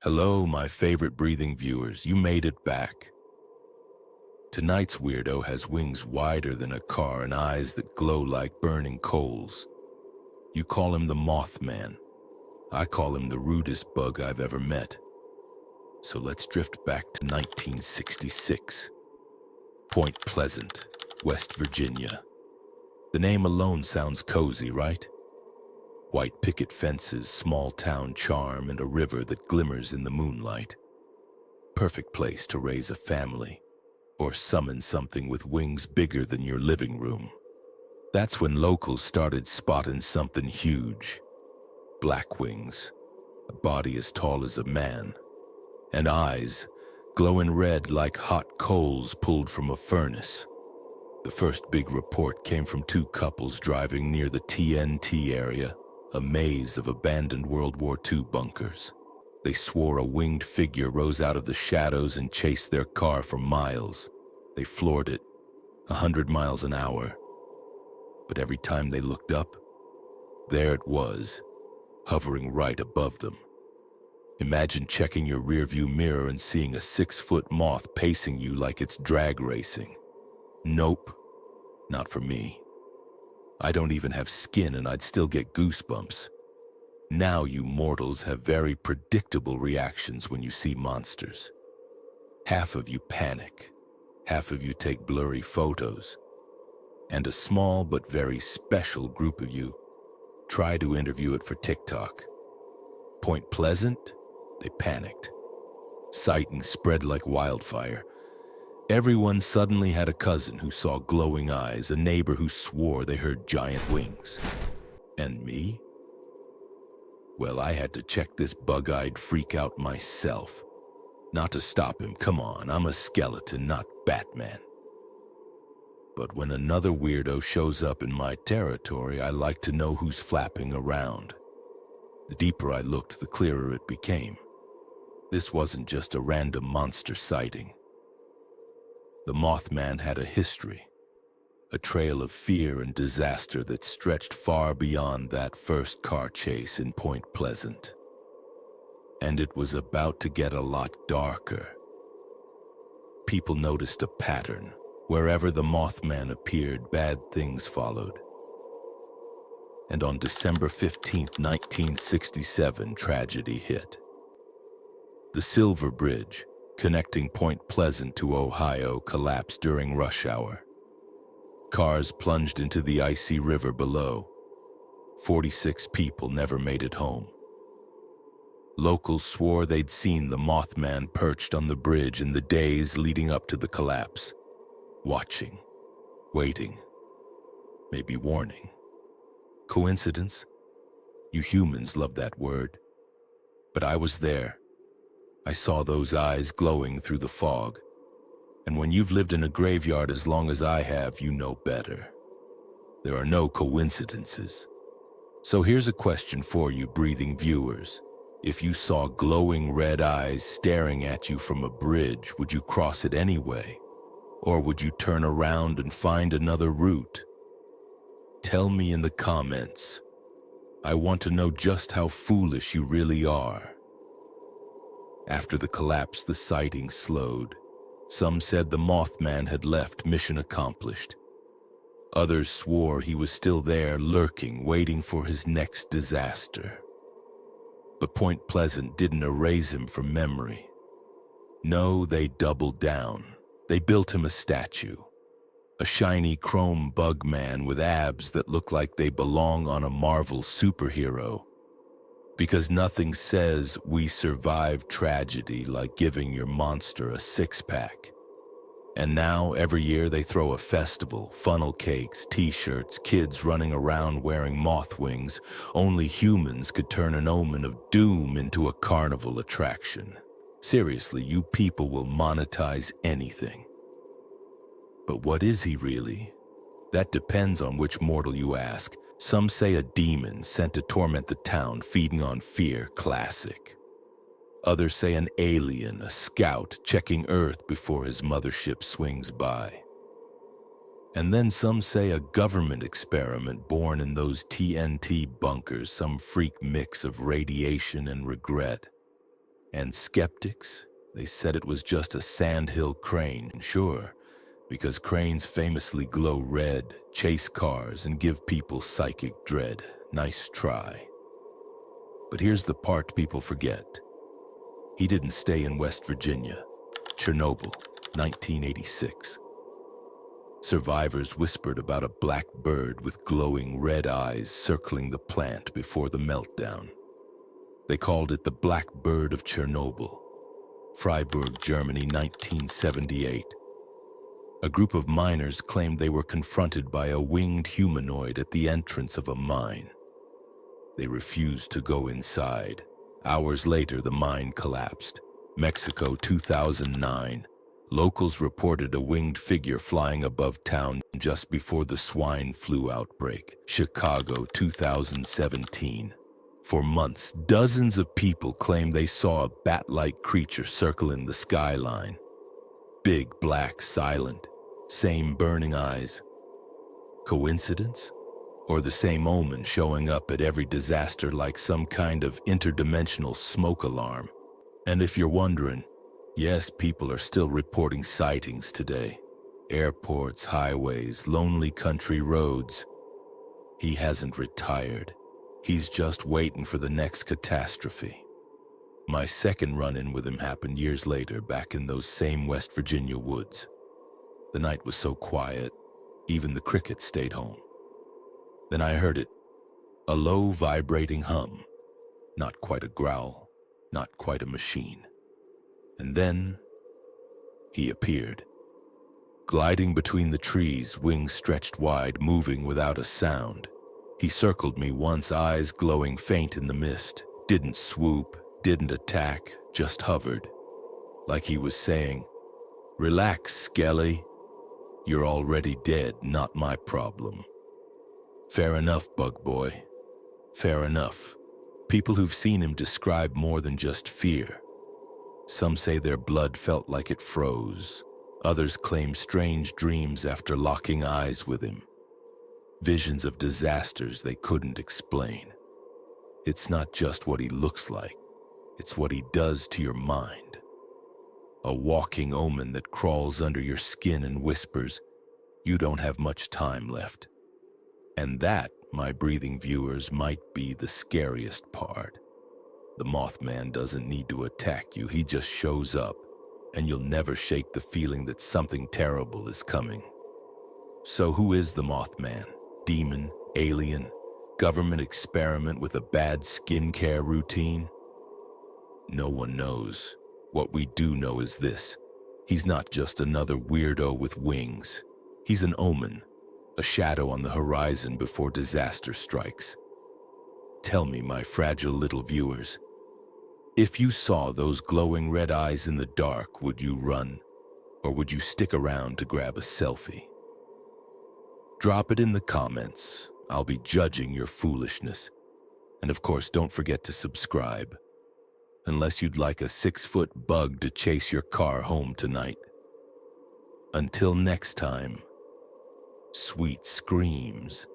Hello, my favorite breathing viewers. You made it back. Tonight's weirdo has wings wider than a car and eyes that glow like burning coals. You call him the Mothman. I call him the rudest bug I've ever met. So let's drift back to 1966. Point Pleasant, West Virginia. The name alone sounds cozy, right? White picket fences, small town charm, and a river that glimmers in the moonlight. Perfect place to raise a family, or summon something with wings bigger than your living room. That's when locals started spotting something huge. Black wings, a body as tall as a man, and eyes glowing red like hot coals pulled from a furnace. The first big report came from two couples driving near the TNT area, a maze of abandoned World War II bunkers. They swore a winged figure rose out of the shadows and chased their car for miles. They floored it, 100 miles an hour. But every time they looked up, there it was, hovering right above them. Imagine checking your rearview mirror and seeing a 6-foot moth pacing you like it's drag racing. Nope, not for me. I don't even have skin and I'd still get goosebumps. Now you mortals have very predictable reactions when you see monsters. Half of you panic, half of you take blurry photos, and a small but very special group of you try to interview it for TikTok. Point Pleasant, they panicked. Sightings spread like wildfire. Everyone suddenly had a cousin who saw glowing eyes, a neighbor who swore they heard giant wings. And me? Well, I had to check this bug-eyed freak out myself. Not to stop him, come on, I'm a skeleton, not Batman. But when another weirdo shows up in my territory, I like to know who's flapping around. The deeper I looked, the clearer it became. This wasn't just a random monster sighting. The Mothman had a history, a trail of fear and disaster that stretched far beyond that first car chase in Point Pleasant. And it was about to get a lot darker. People noticed a pattern. Wherever the Mothman appeared, bad things followed. And on December 15th, 1967, tragedy hit. The Silver Bridge, connecting Point Pleasant to Ohio, collapsed during rush hour. Cars plunged into the icy river below. 46 people never made it home. Locals swore they'd seen the Mothman perched on the bridge in the days leading up to the collapse, watching, waiting, maybe warning. Coincidence? You humans love that word. But I was there. I saw those eyes glowing through the fog. And when you've lived in a graveyard as long as I have, you know better. There are no coincidences. So here's a question for you, breathing viewers. If you saw glowing red eyes staring at you from a bridge, would you cross it anyway? Or would you turn around and find another route? Tell me in the comments. I want to know just how foolish you really are. After the collapse, the sightings slowed. Some said the Mothman had left, mission accomplished. Others swore he was still there, lurking, waiting for his next disaster. But Point Pleasant didn't erase him from memory. No, they doubled down. They built him a statue. A shiny chrome bug man with abs that look like they belong on a Marvel superhero. Because nothing says we survive tragedy like giving your monster a six-pack. And now, every year they throw a festival, funnel cakes, t-shirts, kids running around wearing moth wings. Only humans could turn an omen of doom into a carnival attraction. Seriously, you people will monetize anything. But what is he really? That depends on which mortal you ask. Some say a demon sent to torment the town, feeding on fear, classic. Others say an alien, a scout, checking Earth before his mothership swings by. And then some say a government experiment born in those TNT bunkers, some freak mix of radiation and regret. And skeptics, they said it was just a sandhill crane, sure, because cranes famously glow red, chase cars, and give people psychic dread. Nice try. But here's the part people forget. He didn't stay in West Virginia. Chernobyl, 1986. Survivors whispered about a black bird with glowing red eyes circling the plant before the meltdown. They called it the Black Bird of Chernobyl. Freiburg, Germany, 1978. A group of miners claimed they were confronted by a winged humanoid at the entrance of a mine. They refused to go inside. Hours later, the mine collapsed. Mexico, 2009. Locals reported a winged figure flying above town just before the swine flu outbreak. Chicago, 2017. For months, dozens of people claimed they saw a bat-like creature circle in the skyline. Big, black, silent, same burning eyes. Coincidence? Or the same omen showing up at every disaster like some kind of interdimensional smoke alarm? And if you're wondering, yes, people are still reporting sightings today. Airports, highways, lonely country roads. He hasn't retired. He's just waiting for the next catastrophe. My second run-in with him happened years later, back in those same West Virginia woods. The night was so quiet, even the crickets stayed home. Then I heard it, a low vibrating hum. Not quite a growl, not quite a machine. And then he appeared. Gliding between the trees, wings stretched wide, moving without a sound. He circled me once, eyes glowing faint in the mist. Didn't swoop, didn't attack, just hovered. Like he was saying, "Relax, Skelly. You're already dead, not my problem." Fair enough, bug boy. Fair enough. People who've seen him describe more than just fear. Some say their blood felt like it froze. Others claim strange dreams after locking eyes with him. Visions of disasters they couldn't explain. It's not just what he looks like, it's what he does to your mind. A walking omen that crawls under your skin and whispers, "You don't have much time left." And that, my breathing viewers, might be the scariest part. The Mothman doesn't need to attack you, he just shows up, and you'll never shake the feeling that something terrible is coming. So who is the Mothman? Demon? Alien? Government experiment with a bad skincare routine? No one knows. What we do know is this: he's not just another weirdo with wings. He's an omen, a shadow on the horizon before disaster strikes. Tell me, my fragile little viewers, if you saw those glowing red eyes in the dark, would you run? Or would you stick around to grab a selfie? Drop it in the comments. I'll be judging your foolishness. And of course, don't forget to subscribe. Unless you'd like a 6-foot bug to chase your car home tonight. Until next time, sweet screams.